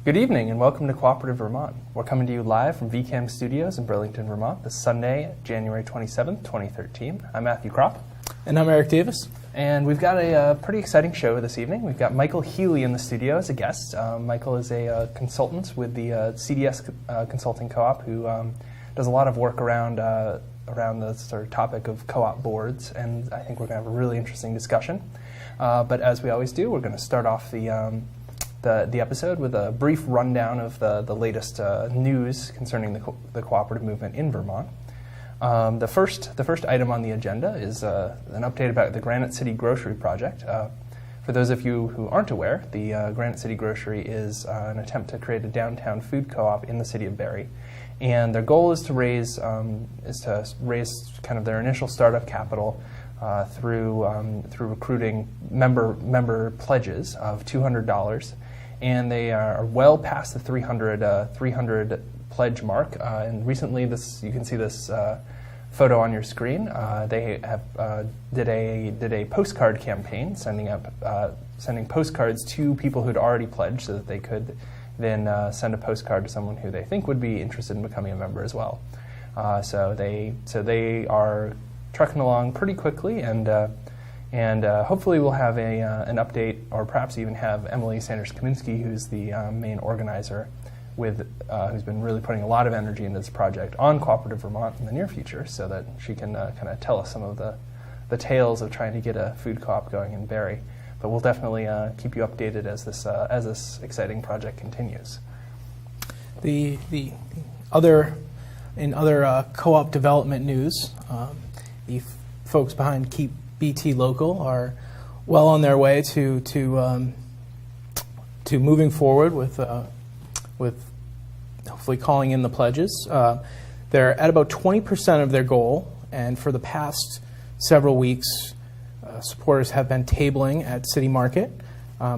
Good evening and welcome to Cooperative Vermont. We're coming to you live from VCAM Studios in Burlington, Vermont this Sunday, January 27th, 2013. I'm Matthew Cropp. And I'm Eric Davis. And we've got a pretty exciting show this evening. We've got Michael Healy in the studio as a guest. Michael is a consultant with the CDS Consulting CoOp who does a lot of work around the sort of topic of co-op boards, and I think we're going to have a really interesting discussion. But as we always do, we're going to start off the episode with a brief rundown of the latest news concerning the cooperative movement in Vermont. The first item on the agenda is an update about the Granite City Grocery Project. For those of you who aren't aware, the Granite City Grocery is an attempt to create a downtown food co-op in the city of Barre, and their goal is to raise kind of their initial startup capital through recruiting member pledges of $200. And they are well past the 300 pledge mark. And recently, you can see this photo on your screen. They have did a postcard campaign, sending postcards to people who'd already pledged, so that they could then send a postcard to someone who they think would be interested in becoming a member as well. So they are trucking along pretty quickly, and hopefully we'll have an update, or perhaps even have Emily Sanders-Kaminsky, who's the main organizer, who's been really putting a lot of energy into this project, on Cooperative Vermont in the near future, so that she can kind of tell us some of the tales of trying to get a food co-op going in Barre. But we'll definitely keep you updated as this exciting project continues. The other co-op development news, the folks behind KeepBT Local are well on their way to moving forward with hopefully calling in the pledges. They're at about 20% of their goal, and for the past several weeks, supporters have been tabling at City Market.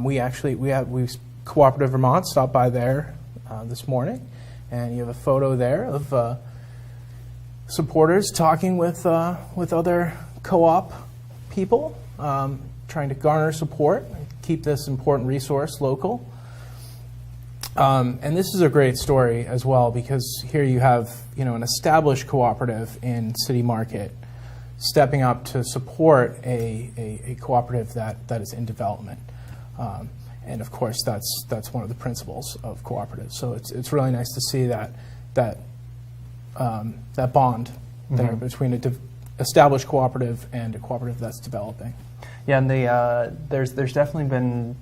We Cooperative Vermont stopped by there this morning, and you have a photo there of supporters talking with other co-op people, trying to garner support, keep this important resource local. And this is a great story as well, because here you have an established cooperative in City Market stepping up to support a cooperative that is in development. And of course, that's one of the principles of cooperatives. So it's really nice to see that bond there between an established cooperative and a cooperative that's developing. Yeah, and there's definitely been,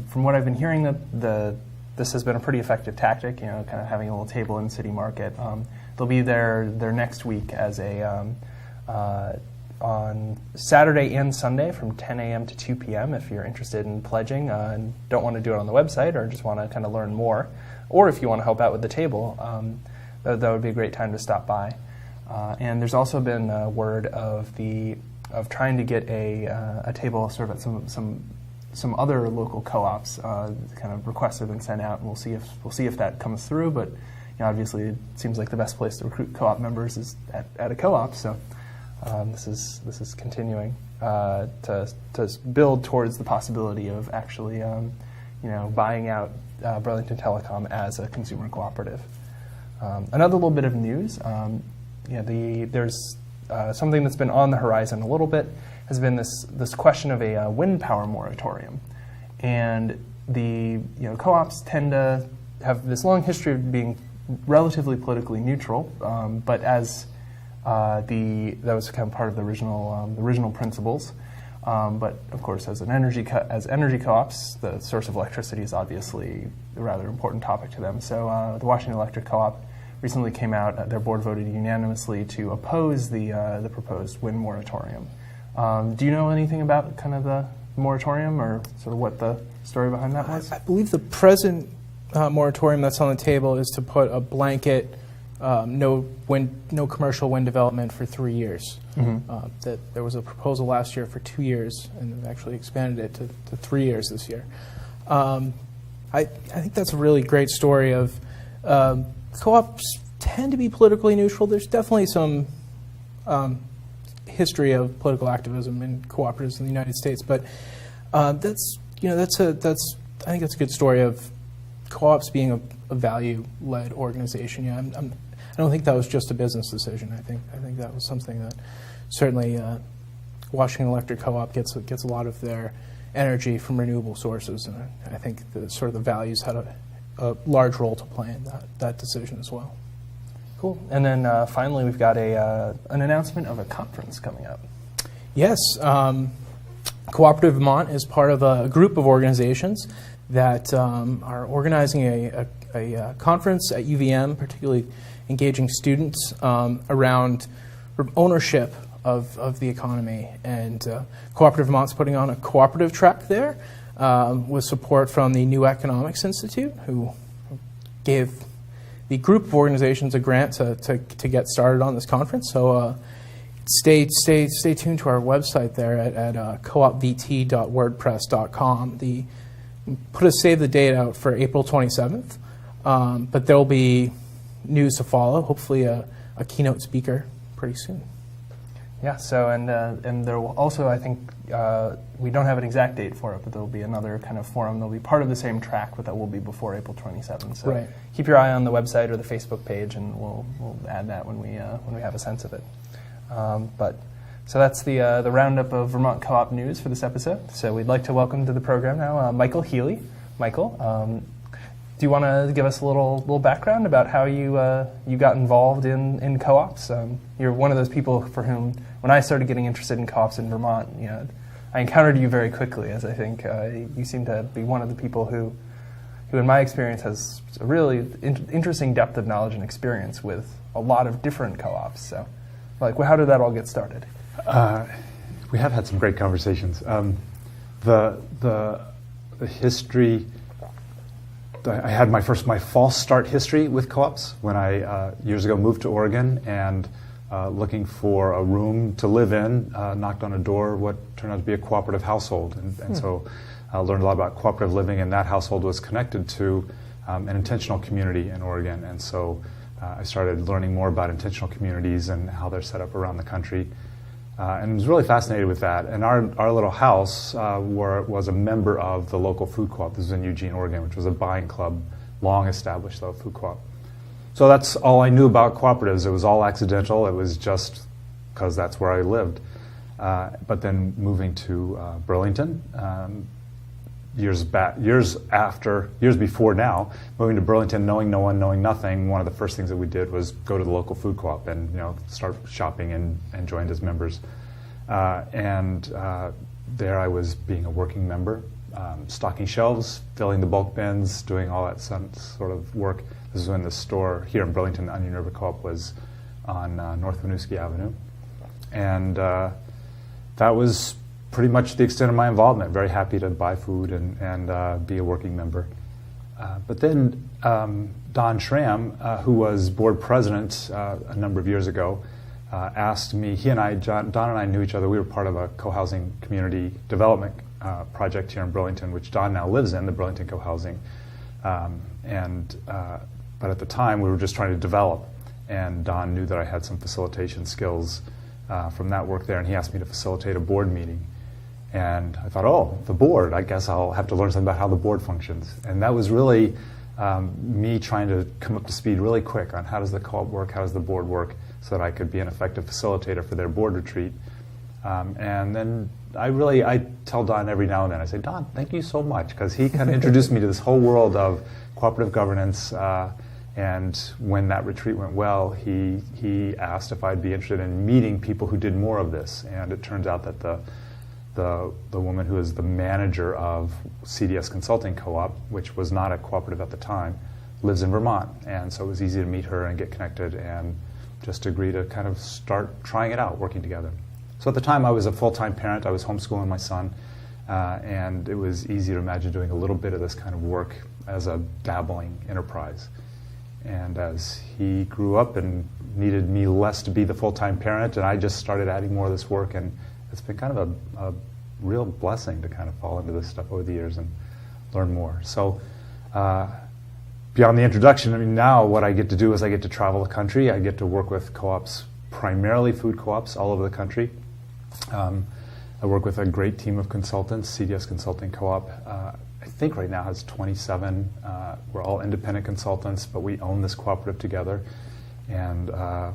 from what I've been hearing, this has been a pretty effective tactic. Kind of having a little table in City Market. They'll be there next week as on Saturday and Sunday from 10 a.m. to 2 p.m. if you're interested in pledging and don't want to do it on the website, or just want to kind of learn more, or if you want to help out with the table, that would be a great time to stop by. And there's also been word of trying to get a table sort of at some other local co-ops. Kind of requests have been sent out, and we'll see if that comes through. But obviously, it seems like the best place to recruit co-op members is at a co-op. So this is continuing to build towards the possibility of actually buying out Burlington Telecom as a consumer cooperative. Another little bit of news. There's something that's been on the horizon a little bit, has been this question of a wind power moratorium, and the co-ops tend to have this long history of being relatively politically neutral, but as that was kind of part of the original principles. But of course, as energy co-ops, the source of electricity is obviously a rather important topic to them. So the Washington Electric Co-op recently came out. Their board voted unanimously to oppose the proposed wind moratorium. Do you know anything about kind of the moratorium, or sort of what the story behind that was? I believe the present moratorium that's on the table is to put a blanket no commercial wind development for 3 years. That there was a proposal last year for 2 years, and they've actually expanded it to 3 years this year. I think that's a really great story of co-ops tend to be politically neutral. There's definitely some history of political activism in cooperatives in the United States, but I think that's a good story of co-ops being a value-led organization, yeah, I don't think that was just a business decision. I think that was something that certainly Washington Electric Co-op gets a lot of their energy from renewable sources, and I think the values had a large role to play in that decision as well. Cool. And then finally, we've got an announcement of a conference coming up. Yes. Cooperative Vermont is part of a group of organizations that are organizing a conference at UVM, particularly engaging students around ownership of the economy. And Cooperative Vermont's putting on a cooperative track there with support from the New Economics Institute, who gave the group of organizations a grant to get started on this conference. So stay tuned to our website there at coopvt.wordpress.com. Put a save the date out for April 27th, but there will be news to follow, hopefully a keynote speaker pretty soon. Yeah, so and there will also, I think, we don't have an exact date for it, but there will be another kind of forum. They'll be part of the same track, but that will be before April 27th. So right. Keep your eye on the website or the Facebook page, and we'll add that when we have a sense of it. So that's the roundup of Vermont Co-op news for this episode. So we'd like to welcome to the program now Michael Healy. Michael, do you want to give us a little background about how you got involved in co-ops? You're one of those people for whom, when I started getting interested in co-ops in Vermont, I encountered you very quickly, as I think you seem to be one of the people who in my experience has a really interesting depth of knowledge and experience with a lot of different co-ops. So, how did that all get started? We have had some great conversations. The history. I had my false start history with co-ops when I years ago moved to Oregon and looking for a room to live in, knocked on a door, what turned out to be a cooperative household, and so I learned a lot about cooperative living, and that household was connected to an intentional community in Oregon, and so I started learning more about intentional communities and how they're set up around the country. And was really fascinated with that. And our little house was a member of the local food co-op. This was in Eugene, Oregon, which was a buying club, long established though food co-op. So that's all I knew about cooperatives. It was all accidental. It was just because that's where I lived. But then moving to Burlington, years before now, moving to Burlington, knowing no one, knowing nothing, one of the first things that we did was go to the local food co-op and start shopping and joined as members. There I was being a working member, stocking shelves, filling the bulk bins, doing all that sort of work. This is when the store here in Burlington, the Onion River Co-op, was on North Winooski Avenue. And that was pretty much the extent of my involvement. Very happy to buy food and be a working member. But then Don Schramm, who was board president a number of years ago, asked me, Don and I knew each other. We were part of a co-housing community development project here in Burlington, which Don now lives in, the Burlington Co-Housing. But at the time, we were just trying to develop. And Don knew that I had some facilitation skills from that work there, and he asked me to facilitate a board meeting. And I thought, the board, I guess I'll have to learn something about how the board functions. And that was really me trying to come up to speed really quick on how does the co-op work, how does the board work, so that I could be an effective facilitator for their board retreat. And then I tell Don every now and then, I say, Don, thank you so much, because he kind of introduced me to this whole world of cooperative governance. And when that retreat went well, he asked if I'd be interested in meeting people who did more of this. And it turns out that the woman who is the manager of CDS Consulting CoOp, which was not a cooperative at the time, lives in Vermont. And so it was easy to meet her and get connected and just agree to kind of start trying it out, working together. So at the time I was a full-time parent. I was homeschooling my son. And it was easy to imagine doing a little bit of this kind of work as a dabbling enterprise. And as he grew up and needed me less to be the full-time parent, and I just started adding more of this work, and it's been kind of a real blessing to kind of fall into this stuff over the years and learn more. So beyond the introduction, now what I get to do is I get to travel the country. I get to work with co-ops, primarily food co-ops all over the country. I work with a great team of consultants, CDS Consulting CoOp. I think right now has 27. We're all independent consultants, but we own this cooperative together. And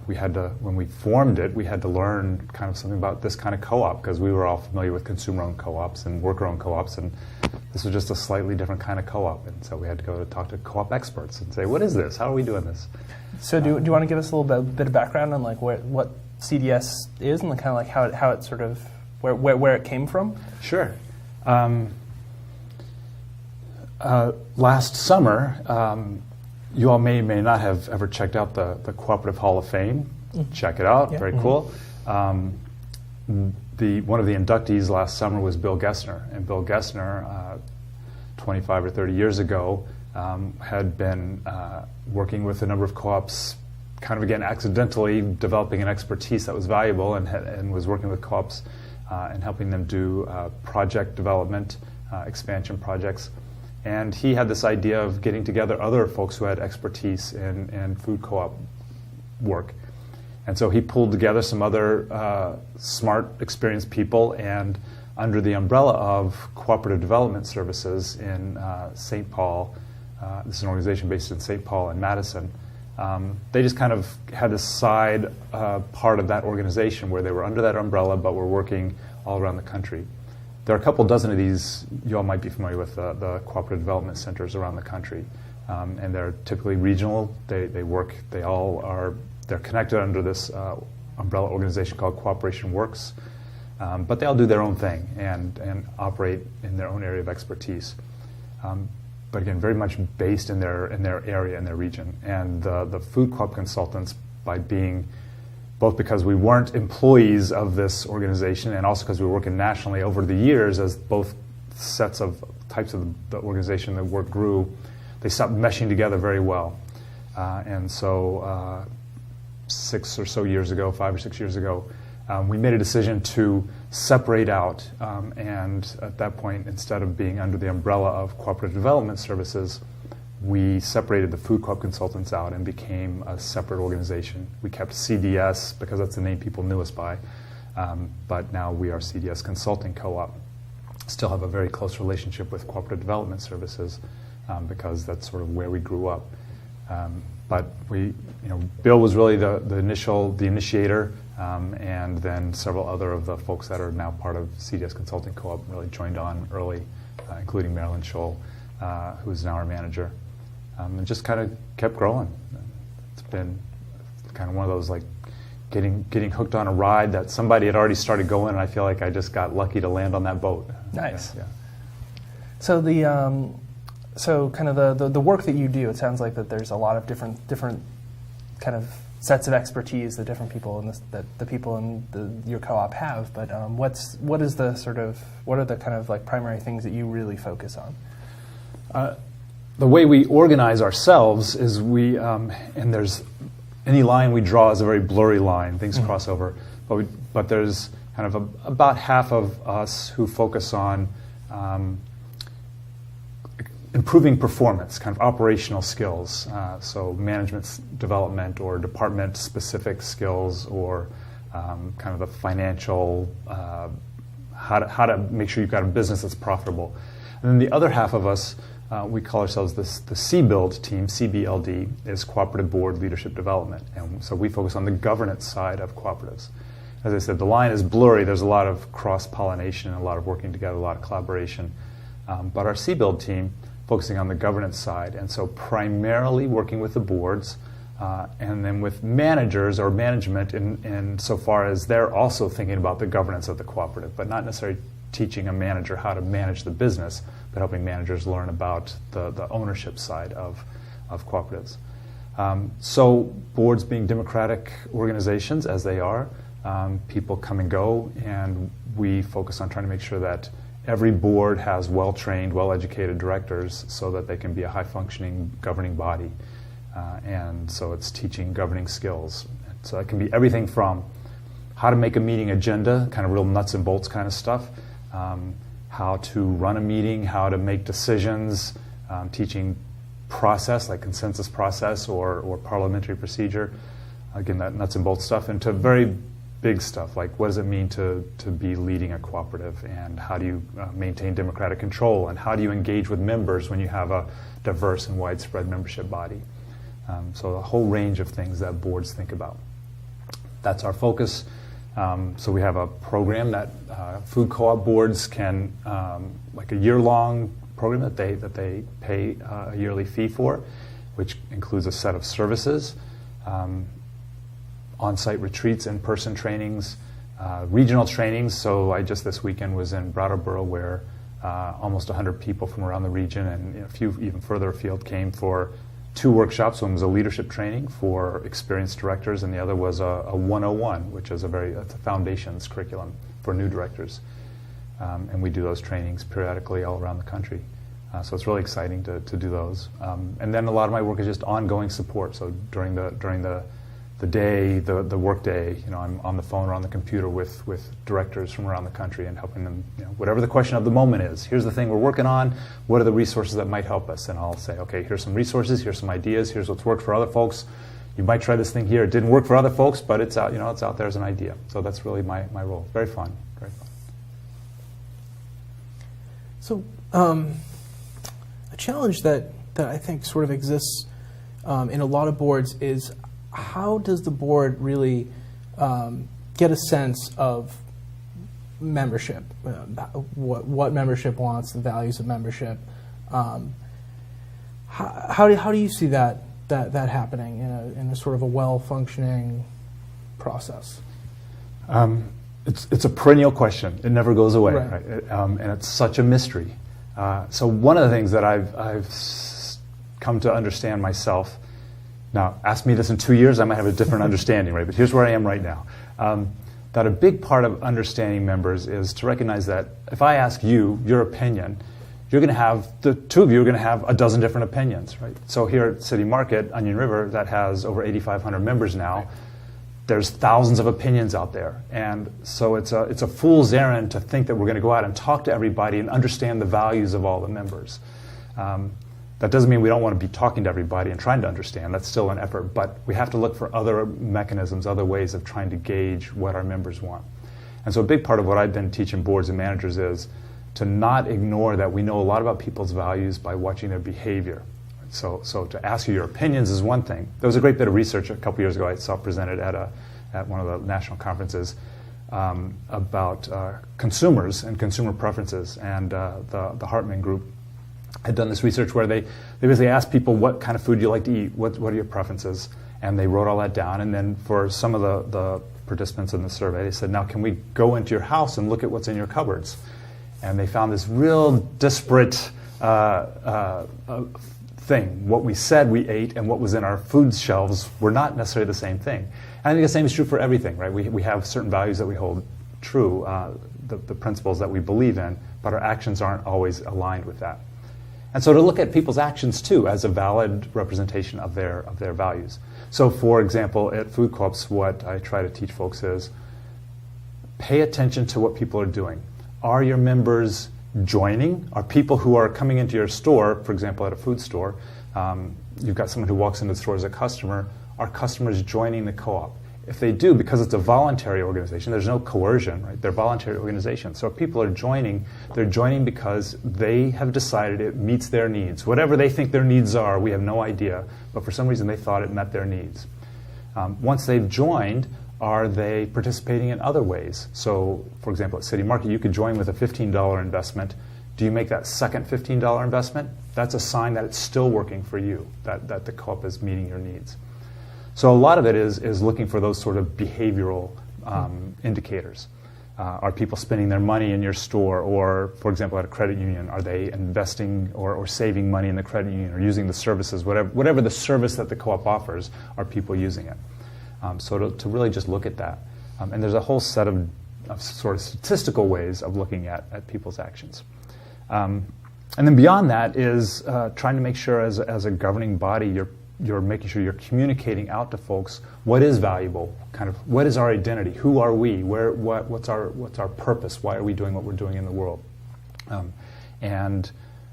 we had to, when we formed it, we had to learn kind of something about this kind of co-op, because we were all familiar with consumer-owned co-ops and worker-owned co-ops, and this was just a slightly different kind of co-op. And so we had to go to talk to co-op experts and say, what is this? How are we doing this? So do you want to give us a little bit of background on like what CDS is and kind of like how it sort of, where it came from? Sure. Last summer, you all may not have ever checked out the Cooperative Hall of Fame. Check it out. Yeah. Very cool. One of the inductees last summer was Bill Gessner. And Bill Gessner, 25 or 30 years ago, had been working with a number of co-ops, kind of again accidentally developing an expertise that was valuable, and was working with co-ops and helping them do project development, expansion projects. And he had this idea of getting together other folks who had expertise in food co-op work. And so he pulled together some other smart, experienced people, and under the umbrella of Cooperative Development Services in St. Paul, this is an organization based in St. Paul and Madison, they just kind of had this side part of that organization where they were under that umbrella but were working all around the country. There are a couple dozen of these. You all might be familiar with the cooperative development centers around the country, and they're typically regional. They're connected under this umbrella organization called Cooperation Works, but they all do their own thing and operate in their own area of expertise. But again, very much based in their area, in their region. And the food co-op consultants, by being both because we weren't employees of this organization and also because we were working nationally over the years, as both sets of types of the organization, the work grew, they stopped meshing together very well. And so 5 or 6 years ago, we made a decision to separate out, and at that point, instead of being under the umbrella of Cooperative Development Services, we separated the food co-op consultants out and became a separate organization. We kept CDS because that's the name people knew us by, but now we are CDS Consulting CoOp. Still have a very close relationship with Cooperative Development Services because that's sort of where we grew up. But Bill was really the initiator, and then several other of the folks that are now part of CDS Consulting CoOp really joined on early, including Marilyn Scholl, who is now our manager. And just kind of kept growing. It's been kind of one of those like getting hooked on a ride that somebody had already started going, and I feel like I just got lucky to land on that boat. Nice. Yeah. So kind of the work that you do, it sounds like that there's a lot of different kind of sets of expertise that different people that the people in your co-op have. But what are the kind of like primary things that you really focus on? The way we organize ourselves is and there's any line we draw is a very blurry line. Things cross over, but there's kind of about half of us who focus on improving performance, kind of operational skills, so management development or department-specific skills, or kind of the financial, how to make sure you've got a business that's profitable. And then the other half of us, we call ourselves the CBLD team. CBLD is Cooperative Board Leadership Development, and so we focus on the governance side of cooperatives. As I said, the line is blurry. There's a lot of cross-pollination, a lot of working together, a lot of collaboration. But our CBLD team, focusing on the governance side, and so primarily working with the boards, and then with managers or management in so far as they're also thinking about the governance of the cooperative, but not necessarily teaching a manager how to manage the business, but helping managers learn about the ownership side of cooperatives. So boards being democratic organizations, as they are, people come and go, and we focus on trying to make sure that every board has well-trained, well-educated directors so that they can be a high-functioning governing body. And so it's teaching governing skills. So it can be everything from how to make a meeting agenda, kind of real nuts and bolts kind of stuff, how to run a meeting, how to make decisions, teaching process like consensus process or parliamentary procedure, again, that nuts and bolts stuff, and to very big stuff, like what does it mean to be leading a cooperative, and how do you maintain democratic control, and how do you engage with members when you have a diverse and widespread membership body. So a whole range of things that boards think about. That's our focus. So we have a program that food co-op boards can, like a year-long program that they pay a yearly fee for, which includes a set of services, on-site retreats, in-person trainings, regional trainings. So I just this weekend was in Brattleboro, where almost 100 people from around the region and a few even further afield came for 2 workshops. One was a leadership training for experienced directors, and the other was a 101, which is it's a foundations curriculum for new directors. And we do those trainings periodically all around the country. So it's really exciting to do those. And then a lot of my work is just ongoing support. So during the day, the work day, I'm on the phone or on the computer with directors from around the country and helping them, whatever the question of the moment is. Here's the thing we're working on. What are the resources that might help us? And I'll say, okay, here's some resources, here's some ideas, here's what's worked for other folks. You might try this thing here. It didn't work for other folks, but it's out, it's out there as an idea. So that's really my role. Very fun, very fun. So a challenge that I think sort of exists in a lot of boards is, how does the board really get a sense of membership, what membership wants, the values of membership? How do you see that happening in a sort of a well-functioning process? It's a perennial question. It never goes away, Right. right? And it's such a mystery. So one of the things that I've come to understand myself. Now, ask me this in 2 years, I might have a different understanding, right? But here's where I am right now. That a big part of understanding members is to recognize that if I ask you your opinion, you're going to have, the two of you are going to have a dozen different opinions, right? So here at City Market, Onion River, that has over 8,500 members now, there's thousands of opinions out there. And so it's a fool's errand to think that we're going to go out and talk to everybody and understand the values of all the members. That doesn't mean we don't want to be talking to everybody and trying to understand. That's still an effort, but we have to look for other mechanisms, other ways of trying to gauge what our members want. And so a big part of what I've been teaching boards and managers is to not ignore that we know a lot about people's values by watching their behavior. So to ask you your opinions is one thing. There was a great bit of research a couple years ago I saw presented at one of the national conferences about consumers and consumer preferences, and the Hartman Group had done this research where they basically asked people, what kind of food do you like to eat? What are your preferences? And they wrote all that down. And then for some of the participants in the survey, they said, now can we go into your house and look at what's in your cupboards? And they found this real disparate thing. What we said we ate and what was in our food shelves were not necessarily the same thing. And I think the same is true for everything, right? We have certain values that we hold true, the principles that we believe in, but our actions aren't always aligned with that. And so to look at people's actions too as a valid representation of their values. So for example, at food co-ops, what I try to teach folks is pay attention to what people are doing. Are your members joining? Are people who are coming into your store, for example, at a food store, you've got someone who walks into the store as a customer, are customers joining the co-op? If they do, because it's a voluntary organization, there's no coercion, right? They're voluntary organizations. So if people are joining, they're joining because they have decided it meets their needs. Whatever they think their needs are, we have no idea, but for some reason they thought it met their needs. Once they've joined, are they participating in other ways? So, for example, at City Market, you could join with a $15 investment. Do you make that second $15 investment? That's a sign that it's still working for you, that the co-op is meeting your needs. So a lot of it is looking for those sort of behavioral indicators. Are people spending their money in your store? Or, for example, at a credit union, are they investing or saving money in the credit union or using the services, whatever the service that the co-op offers, are people using it? So to really just look at that. And there's a whole set of sort of statistical ways of looking at people's actions. And then beyond that is trying to make sure as a governing body, you're making sure you're communicating out to folks what is valuable, kind of what is our identity, who are we, what's our purpose, why are we doing what we're doing in the world, and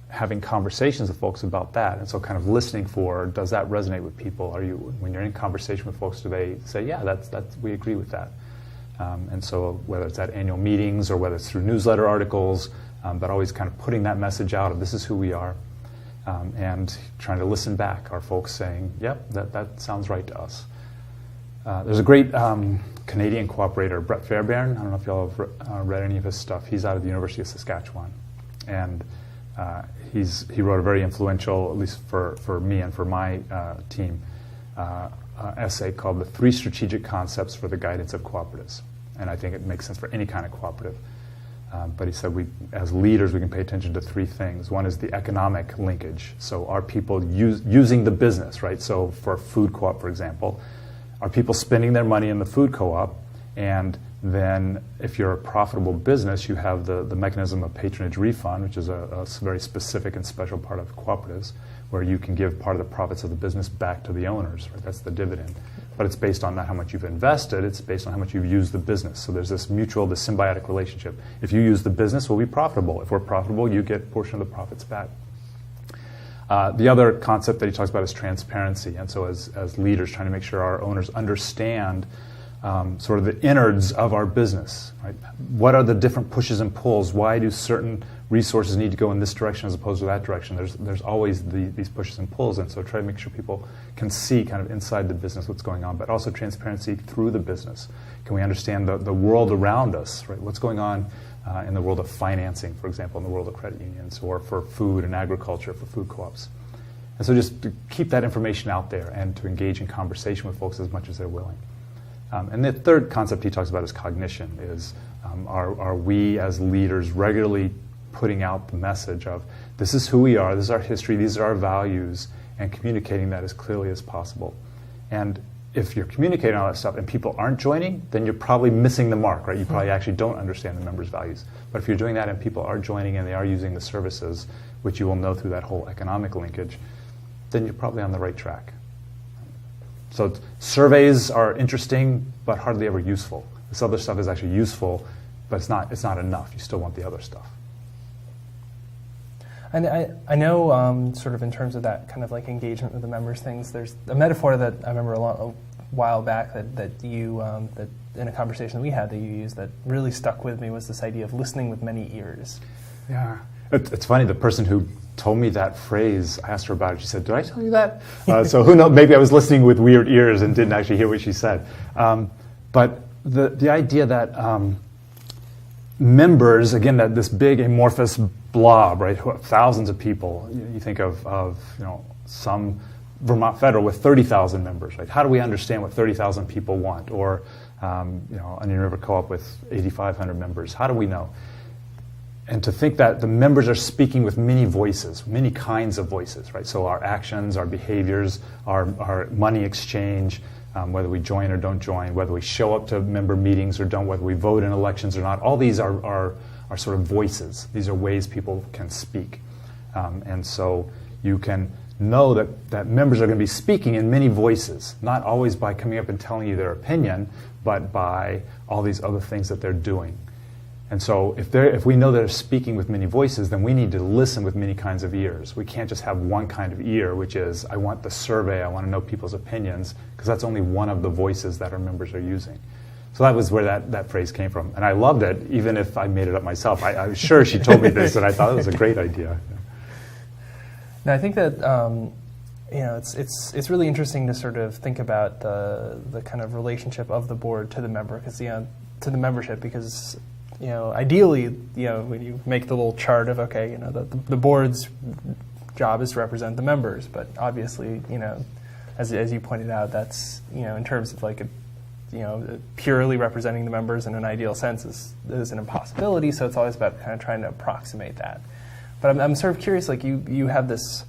having conversations with folks about that. And so kind of listening for, does that resonate with people? When you're in conversation with folks, do they say, yeah, that's we agree with that? And so whether it's at annual meetings or whether it's through newsletter articles, but always kind of putting that message out of this is who we are, and trying to listen back. Are folks saying, yep, that sounds right to us? There's a great Canadian cooperator, Brett Fairbairn. I don't know if y'all have read any of his stuff. He's out of the University of Saskatchewan. And he wrote a very influential, at least for me and for my team, essay called The 3 Strategic Concepts for the Guidance of Cooperatives. And I think it makes sense for any kind of cooperative. But he said, as leaders, we can pay attention to 3 things. One is the economic linkage. So are people using the business, right? So for food co-op, for example, are people spending their money in the food co-op? And then if you're a profitable business, you have the mechanism of patronage refund, which is a very specific and special part of cooperatives, where you can give part of the profits of the business back to the owners, right? That's the dividend. But it's based on not how much you've invested, it's based on how much you've used the business. So there's this symbiotic relationship. If you use the business, we'll be profitable. If we're profitable, you get a portion of the profits back. The other concept that he talks about is transparency. And so as leaders, trying to make sure our owners understand sort of the innards of our business, right? What are the different pushes and pulls? Why do certain resources need to go in this direction as opposed to that direction? There's always these pushes and pulls, and so try to make sure people can see kind of inside the business what's going on, but also transparency through the business. Can we understand the world around us, right? What's going on in the world of financing, for example, in the world of credit unions, or for food and agriculture, for food co-ops. And so just to keep that information out there and to engage in conversation with folks as much as they're willing. And the third concept he talks about is cognition, is are we as leaders regularly putting out the message of this is who we are, this is our history, these are our values, and communicating that as clearly as possible. And if you're communicating all that stuff and people aren't joining, then you're probably missing the mark, right? You probably actually don't understand the members' values. But if you're doing that and people are joining and they are using the services, which you will know through that whole economic linkage, then you're probably on the right track. So surveys are interesting, but hardly ever useful. This other stuff is actually useful, but it's not enough. You still want the other stuff. And I know sort of in terms of that kind of like engagement with the members things, there's a metaphor that I remember a while back that you, that in a conversation that we had that you used that really stuck with me was this idea of listening with many ears. Yeah. It's funny, the person who told me that phrase, I asked her about it, she said, did I tell you that? So who knows, maybe I was listening with weird ears and didn't actually hear what she said. But the idea that members, again, that this big amorphous blob, right, thousands of people, you think of some Vermont Federal with 30,000 members, right? How do we understand what 30,000 people want? Or Onion River Co-op with 8,500 members, how do we know? And to think that the members are speaking with many voices, many kinds of voices, right? So our actions, our behaviors, our money exchange, whether we join or don't join, whether we show up to member meetings or don't, whether we vote in elections or not, all these are sort of voices. These are ways people can speak. And so you can know that members are going to be speaking in many voices, not always by coming up and telling you their opinion, but by all these other things that they're doing. And so if we know they're speaking with many voices, then we need to listen with many kinds of ears. We can't just have one kind of ear, which is, I want the survey, I want to know people's opinions, because that's only one of the voices that our members are using. So that was where that phrase came from. And I loved it, even if I made it up myself. I was sure she told me this, and I thought it was a great idea. Now, I think that it's really interesting to sort of think about the kind of relationship of the board to the member, to the membership, because ideally, when you make the little chart of, okay, the board's job is to represent the members, but obviously, as you pointed out, that's, in terms of like purely representing the members in an ideal sense is an impossibility, so it's always about kind of trying to approximate that. But I'm sort of curious, like you have this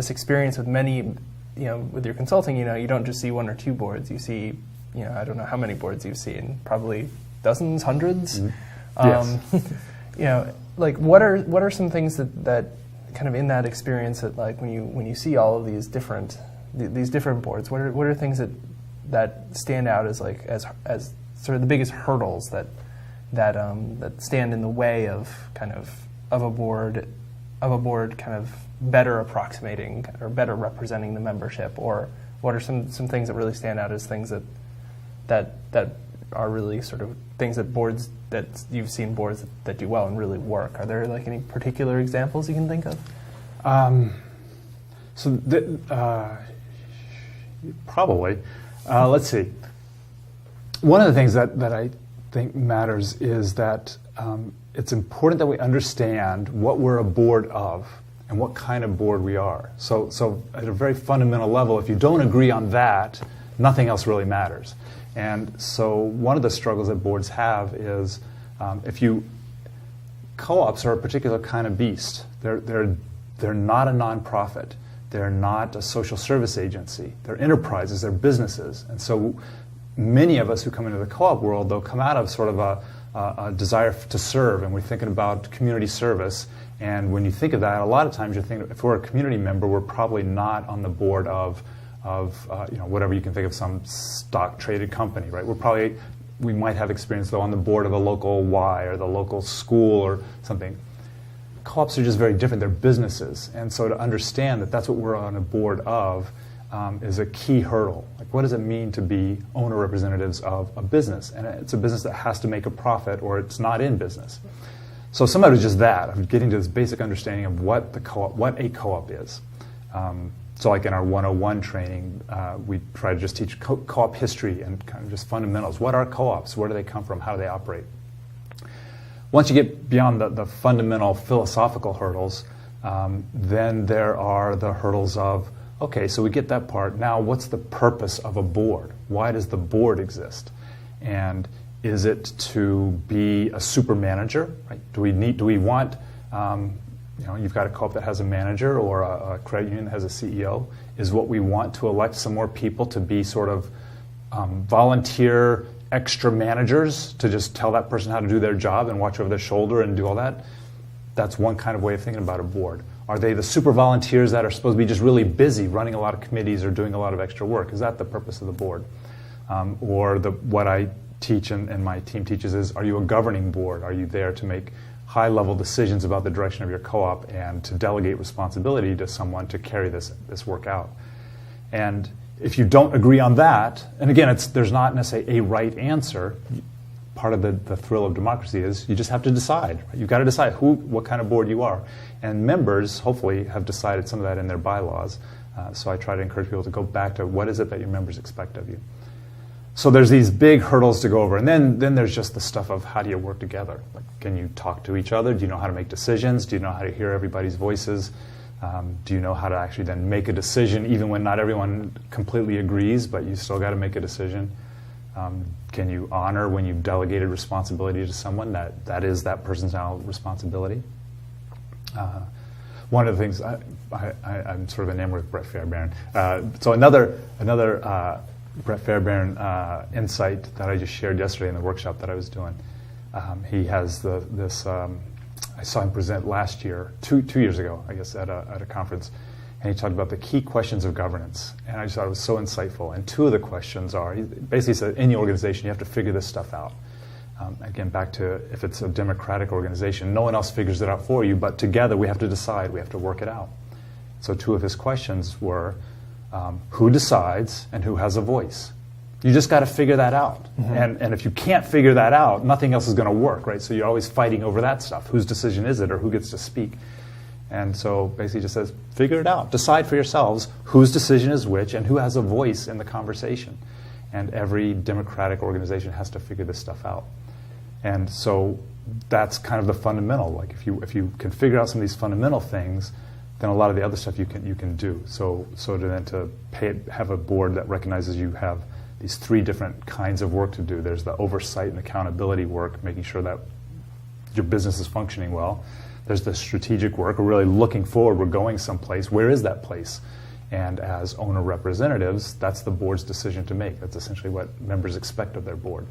experience with many, with your consulting, you don't just see one or two boards, you see, I don't know how many boards you've seen, probably dozens, hundreds. Mm-hmm. Yes. Like what are some things that kind of in that experience that like when you see all of these different boards, what are things that stand out as like as sort of the biggest hurdles that stand in the way of a board kind of better approximating or better representing the membership, or what are some things that really stand out as things that are really sort of things that you've seen boards that do well and really work? Are there like any particular examples you can think of? Probably. Let's see. One of the things that I think matters is that it's important that we understand what we're a board of and what kind of board we are. So at a very fundamental level, if you don't agree on that, nothing else really matters. And so one of the struggles that boards have is co-ops are a particular kind of beast. They're not a nonprofit. They're not a social service agency. They're enterprises. They're businesses. And so many of us who come into the co-op world, they'll come out of sort of a desire to serve, and we're thinking about community service. And when you think of that, a lot of times you think if we're a community member, we're probably not on the board of whatever you can think of, some stock traded company, right? We might have experience though on the board of a local Y or the local school or something. Co-ops are just very different. They're businesses, and so to understand that that's what we're on a board of is a key hurdle. Like, what does it mean to be owner representatives of a business? And it's a business that has to make a profit, or it's not in business. So some of it is just that, of getting to this basic understanding of what a co-op is. So like in our 101 training, we try to just teach co-op history and kind of just fundamentals. What are co-ops? Where do they come from? How do they operate? Once you get beyond the fundamental philosophical hurdles, then there are the hurdles of, okay, so we get that part. Now, what's the purpose of a board? Why does the board exist? And is it to be a super manager? Right? Do we want, you've got a co-op that has a manager or a credit union that has a CEO. Is what we want to elect some more people to be sort of volunteer extra managers to just tell that person how to do their job and watch over their shoulder and do all that? That's one kind of way of thinking about a board. Are they the super volunteers that are supposed to be just really busy running a lot of committees or doing a lot of extra work? Is that the purpose of the board? What I teach and my team teaches is, are you a governing board? Are you there to make high-level decisions about the direction of your co-op and to delegate responsibility to someone to carry this work out? And if you don't agree on that, and again, there's not necessarily a right answer. Part of the thrill of democracy is you just have to decide. Right? You've got to decide what kind of board you are. And members, hopefully, have decided some of that in their bylaws. So I try to encourage people to go back to what is it that your members expect of you. So there's these big hurdles to go over. And then there's just the stuff of how do you work together? Like, can you talk to each other? Do you know how to make decisions? Do you know how to hear everybody's voices? Do you know how to actually then make a decision, even when not everyone completely agrees, but you still got to make a decision? Can you honor when you've delegated responsibility to someone that is that person's now responsibility? One of the things I'm sort of enamored with Brett Fairbairn. So another Brett Fairbairn insight that I just shared yesterday in the workshop that I was doing. He has this. I saw him present last year, two years ago, I guess, at a conference, and he talked about the key questions of governance. And I just thought it was so insightful. And two of the questions are, he basically said, in the organization, you have to figure this stuff out. Again, back to if it's a democratic organization, no one else figures it out for you, but together we have to decide, we have to work it out. So two of his questions were, who decides and who has a voice? You just got to figure that out. Mm-hmm. And if you can't figure that out, nothing else is going to work, right? So you're always fighting over that stuff. Whose decision is it, or who gets to speak? And so basically just says, figure it out. Decide for yourselves whose decision is which and who has a voice in the conversation. And every democratic organization has to figure this stuff out. And so that's kind of the fundamental. Like if you can figure out some of these fundamental things, then a lot of the other stuff you can do. So to have a board that recognizes you have these three different kinds of work to do. There's the oversight and accountability work, making sure that your business is functioning well. There's the strategic work. We're really looking forward. We're going someplace. Where is that place? And as owner representatives, that's the board's decision to make. That's essentially what members expect of their board.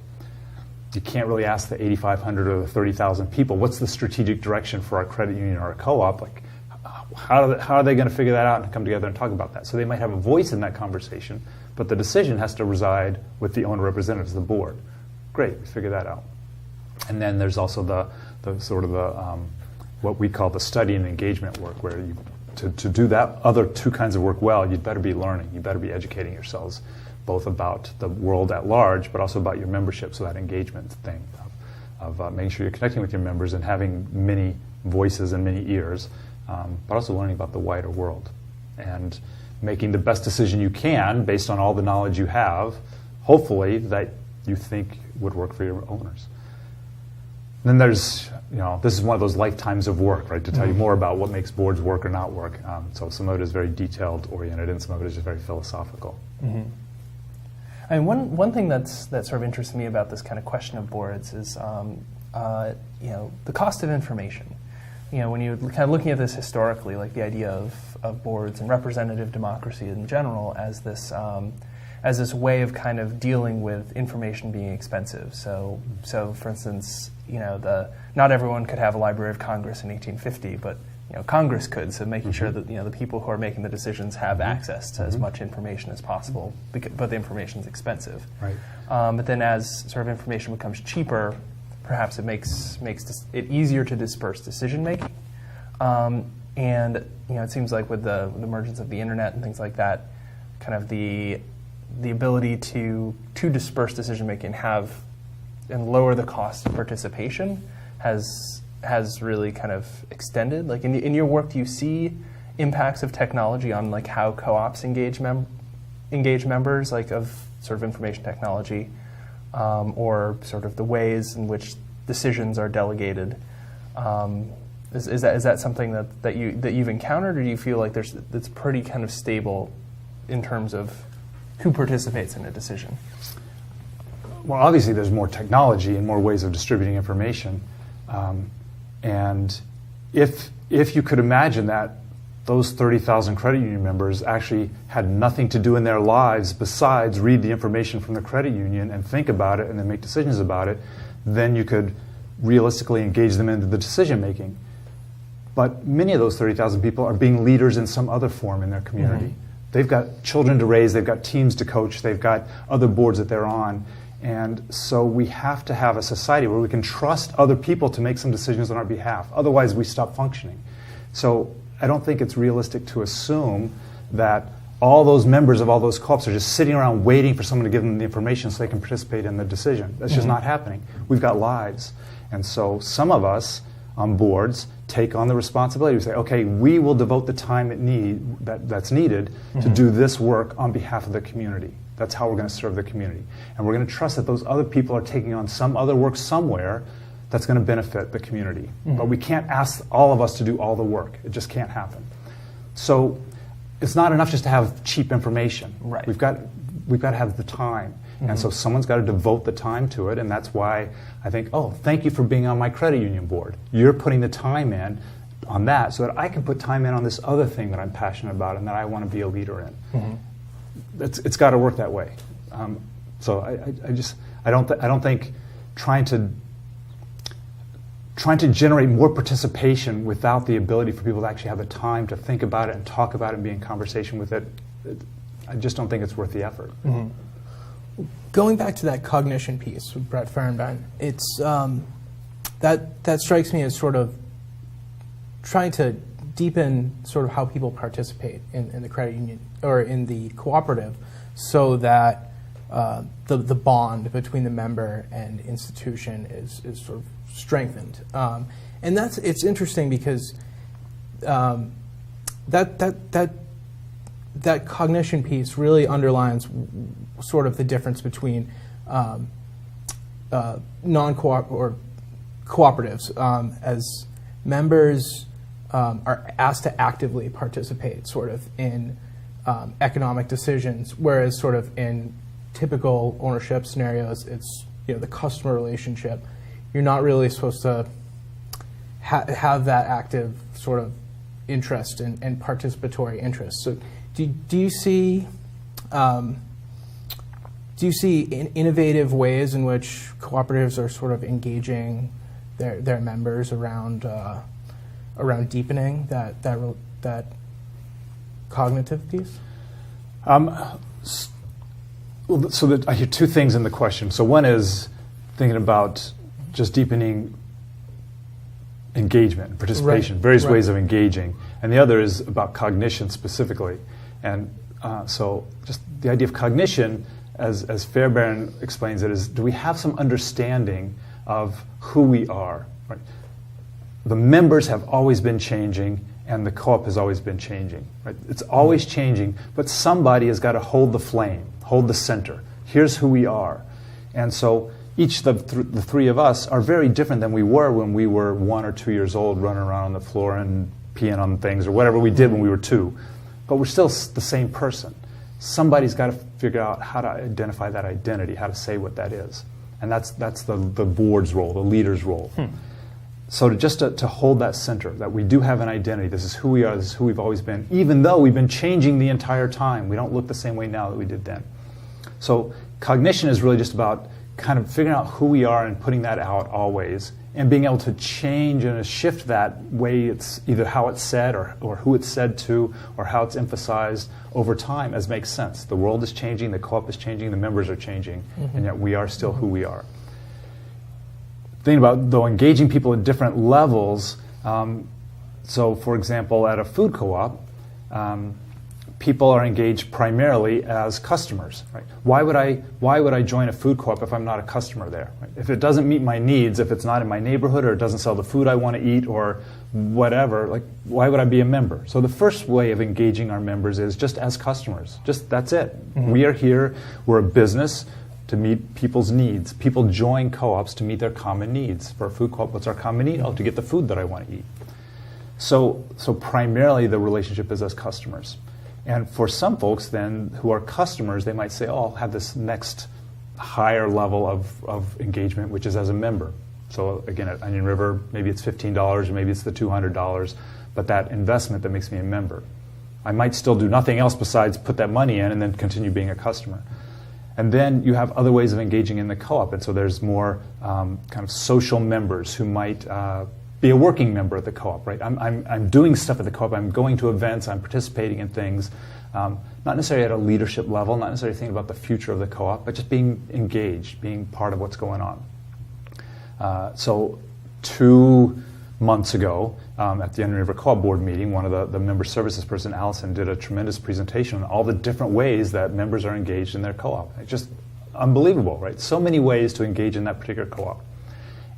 You can't really ask the 8,500 or the 30,000 people, what's the strategic direction for our credit union or our co-op? Like, how are they going to figure that out and come together and talk about that? So they might have a voice in that conversation, but the decision has to reside with the owner representatives, the board. Great, we figure that out. And then there's also the sort of the what we call the study and engagement work, where to do that other two kinds of work well, you'd better be learning, you better be educating yourselves. both about the world at large, but also about your membership, so that engagement thing of making sure you're connecting with your members and having many voices and many ears, but also learning about the wider world and making the best decision you can based on all the knowledge you have, hopefully, that you think would work for your owners. And then there's, this is one of those lifetimes of work, right, to tell you more about what makes boards work or not work. So some of it is very detailed oriented and some of it is just very philosophical. Mm-hmm. I mean, one thing that sort of interests me about this kind of question of boards is, the cost of information. When you're kind of looking at this historically, like the idea of boards and representative democracy in general as this way of kind of dealing with information being expensive. So for instance, not everyone could have a Library of Congress in 1850, but Congress could. So making sure that the people who are making the decisions have access to as much information as possible, but the information is expensive. Right. But then as sort of information becomes cheaper, perhaps it makes it easier to disperse decision making. And it seems like with the emergence of the internet and things like that, kind of the ability to disperse decision making and lower the cost of participation has really kind of extended. Like in your work, do you see impacts of technology on like how co-ops engage members, like of sort of information technology, or sort of the ways in which decisions are delegated? Is that something that you've encountered, or do you feel like it's pretty kind of stable in terms of who participates in a decision? Well, obviously there's more technology and more ways of distributing information. And if you could imagine that those 30,000 credit union members actually had nothing to do in their lives besides read the information from the credit union and think about it and then make decisions about it, then you could realistically engage them into the decision making. But many of those 30,000 people are being leaders in some other form in their community. Mm-hmm. They've got children to raise, they've got teams to coach, they've got other boards that they're on. And so we have to have a society where we can trust other people to make some decisions on our behalf. Otherwise, we stop functioning. So I don't think it's realistic to assume that all those members of all those co-ops are just sitting around waiting for someone to give them the information so they can participate in the decision. That's just not happening. We've got lives. And so some of us on boards take on the responsibility to say, okay, we will devote the time that's needed to do this work on behalf of the community. That's how we're going to serve the community. And we're going to trust that those other people are taking on some other work somewhere that's going to benefit the community. But we can't ask all of us to do all the work. It just can't happen. So it's not enough just to have cheap information. Right. We've got to have the time. And so someone's got to devote the time to it, and that's why I think, oh, thank you for being on my credit union board. You're putting the time in on that so that I can put time in on this other thing that I'm passionate about and that I want to be a leader in. It's got to work that way. So I don't think trying to generate more participation without the ability for people to actually have the time to think about it and talk about it and be in conversation with it, I just don't think it's worth the effort. Going back to that cognition piece with Brett Fehrenbein, it's that strikes me as sort of trying to deepen sort of how people participate in the credit union or in the cooperative, so that the bond between the member and institution is sort of strengthened. And it's interesting because that cognition piece really underlines sort of the difference between non-coop or cooperatives, as members are asked to actively participate sort of in economic decisions, whereas sort of in typical ownership scenarios, it's the customer relationship. You're not really supposed to have that active sort of interest and participatory interest. So do you see innovative ways in which cooperatives are sort of engaging their members around deepening that cognitive piece? So I hear two things in the question. So one is thinking about just deepening engagement and participation, various ways of engaging. And the other is about cognition specifically. And so just the idea of cognition, as Fairbairn explains it, is do we have some understanding of who we are? Right? The members have always been changing, and the co-op has always been changing. Right? It's always changing, but somebody has got to hold the flame, hold the center. Here's who we are. And so each of the three of us are very different than we were when we were 1 or 2 years old, running around on the floor and peeing on things, or whatever we did when we were 2. But we're still the same person. Somebody's got to figure out how to identify that identity, how to say what that is. And that's the board's role, the leader's role. So to hold that center, that we do have an identity, this is who we are, this is who we've always been, even though we've been changing the entire time. We don't look the same way now that we did then. So cognition is really just about kind of figuring out who we are and putting that out always, and being able to change and shift that way, it's either how it's said or who it's said to or how it's emphasized over time as makes sense. The world is changing, the co-op is changing, the members are changing, and yet we are still who we are. Think about, though, engaging people at different levels. So, for example, at a food co-op, people are engaged primarily as customers. Right? Why would I join a food co-op if I'm not a customer there? Right? If it doesn't meet my needs, if it's not in my neighborhood, or it doesn't sell the food I want to eat, or whatever, like, why would I be a member? So the first way of engaging our members is just as customers. Just that's it. We are here. We're a business to meet people's needs. People join co-ops to meet their common needs. For a food co-op, what's our common need? Oh, to get the food that I want to eat. So primarily the relationship is as customers. And for some folks then who are customers, they might say, oh, I'll have this next higher level of engagement, which is as a member. So again, at Onion River, maybe it's $15, or maybe it's the $200, but that investment that makes me a member. I might still do nothing else besides put that money in and then continue being a customer. And then you have other ways of engaging in the co-op. And so there's more kind of social members who might be a working member at the co-op, right? I'm doing stuff at the co-op. I'm going to events. I'm participating in things. Not necessarily at a leadership level, not necessarily thinking about the future of the co-op, but just being engaged, being part of what's going on. So 2 months ago, at the Onion River Co-op Board meeting, one of the member services person, Allison, did a tremendous presentation on all the different ways that members are engaged in their co-op. It's just unbelievable, right? So many ways to engage in that particular co-op.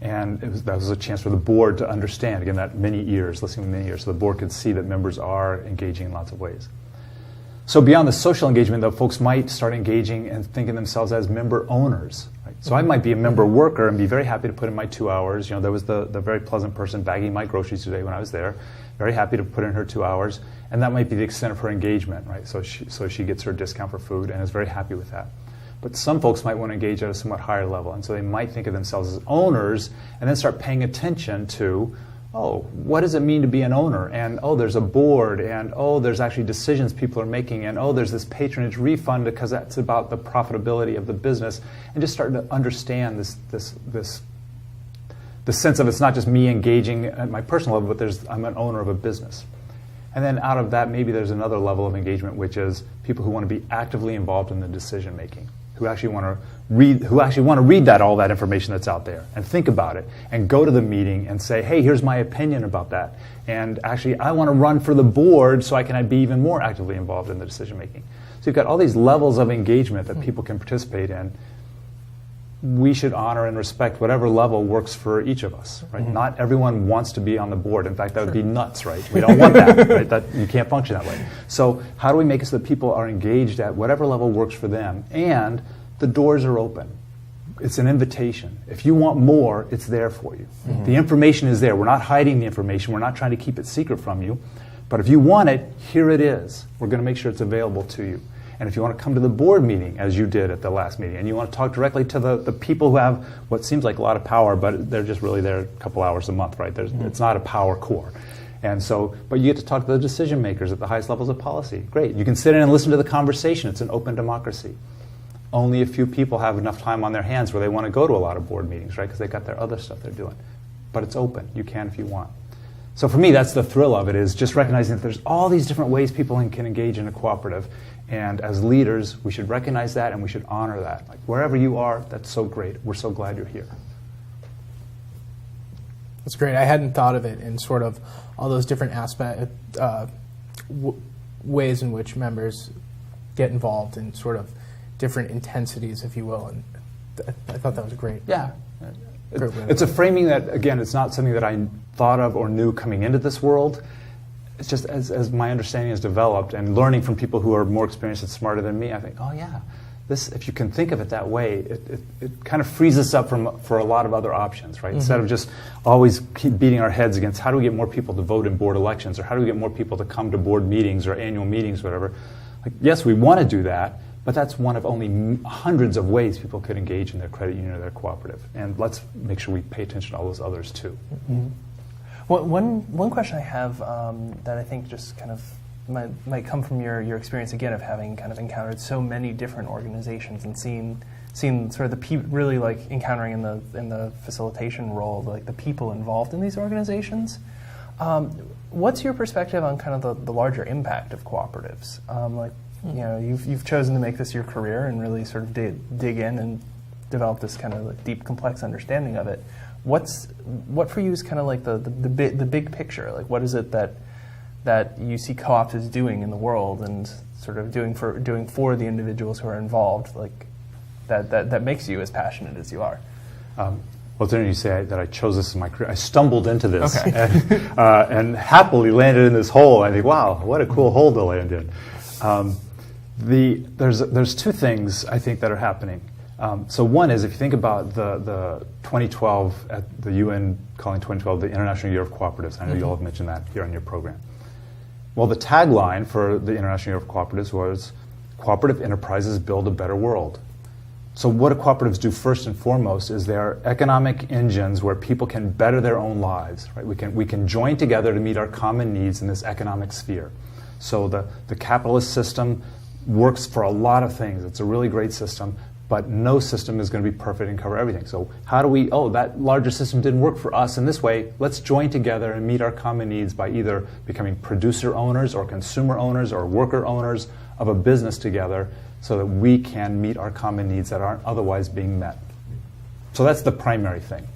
And that was a chance for the board to understand, again, that many ears, listening to many ears, so the board could see that members are engaging in lots of ways. So beyond the social engagement, though, folks might start engaging and thinking themselves as member owners. Right? So I might be a member worker and be very happy to put in my 2 hours. You know, there was the very pleasant person bagging my groceries today when I was there. Very happy to put in her 2 hours, and that might be the extent of her engagement, right? So she gets her discount for food and is very happy with that. But some folks might want to engage at a somewhat higher level, and so they might think of themselves as owners and then start paying attention to, oh, what does it mean to be an owner? And, oh, there's a board, and, oh, there's actually decisions people are making, and, oh, there's this patronage refund because that's about the profitability of the business, and just starting to understand this sense of it's not just me engaging at my personal level, but I'm an owner of a business. And then out of that, maybe there's another level of engagement, which is people who want to be actively involved in the decision making, who actually want to read all that information that's out there and think about it and go to the meeting and say, hey, here's my opinion about that. And actually, I want to run for the board so I can be even more actively involved in the decision making. So you've got all these levels of engagement that people can participate in. We should honor and respect whatever level works for each of us, right? Not everyone wants to be on the board. In fact, that would be nuts, right? We don't want that, right? That you can't function that way. So how do we make it so that people are engaged at whatever level works for them, and the doors are open? It's an invitation. If you want more, it's there for you. The information is there. We're not hiding the information. We're not trying to keep it secret from you. But if you want it, here it is. We're going to make sure it's available to you. And if you want to come to the board meeting, as you did at the last meeting, and you want to talk directly to the people who have what seems like a lot of power, but they're just really there a couple hours a month, right? It's not a power core. And so, but you get to talk to the decision makers at the highest levels of policy. Great. You can sit in and listen to the conversation. It's an open democracy. Only a few people have enough time on their hands where they want to go to a lot of board meetings, right? Because they got their other stuff they're doing. But it's open. You can if you want. So for me, that's the thrill of it, is just recognizing that there's all these different ways people can engage in a cooperative. And as leaders, we should recognize that and we should honor that. Like, wherever you are, that's so great. We're so glad you're here. That's great. I hadn't thought of it in sort of all those different ways in which members get involved in sort of different intensities, if you will. And I thought that was great. Yeah. Great way to It's a put it. framing that, again, it's not something that I thought of or knew coming into this world. It's just as my understanding has developed and learning from people who are more experienced and smarter than me, I think, oh yeah, this, if you can think of it that way, it kind of frees us up for a lot of other options, right? Instead of just always keep beating our heads against how do we get more people to vote in board elections, or how do we get more people to come to board meetings or annual meetings, whatever. Like, yes, we want to do that, but that's one of only hundreds of ways people could engage in their credit union or their cooperative. And let's make sure we pay attention to all those others too. Well, one question I have that I think just kind of might come from your experience again of having kind of encountered so many different organizations and seen sort of the really like encountering in the facilitation role, like the people involved in these organizations. What's your perspective on kind of the larger impact of cooperatives? You've chosen to make this your career and really sort of dig in and develop this kind of like deep, complex understanding of it. What for you is kind of like the big picture? Like, what is it that you see co-ops as doing in the world and sort of doing for the individuals who are involved, like that makes you as passionate as you are? Well, it's interesting you say that I chose this as my career. I stumbled into this Okay. and happily landed in this hole. I think, wow, what a cool hole to land in. There's two things I think that are happening. So one is, if you think about the 2012, at the UN calling 2012 the International Year of Cooperatives. I know you all have mentioned that here on your program. Well, the tagline for the International Year of Cooperatives was, cooperative enterprises build a better world. So what do cooperatives do first and foremost is they are economic engines where people can better their own lives. Right? We can join together to meet our common needs in this economic sphere. So the capitalist system works for a lot of things. It's a really great system, but no system is going to be perfect and cover everything. So how do we, that larger system didn't work for us in this way, let's join together and meet our common needs by either becoming producer owners or consumer owners or worker owners of a business together so that we can meet our common needs that aren't otherwise being met. So that's the primary thing.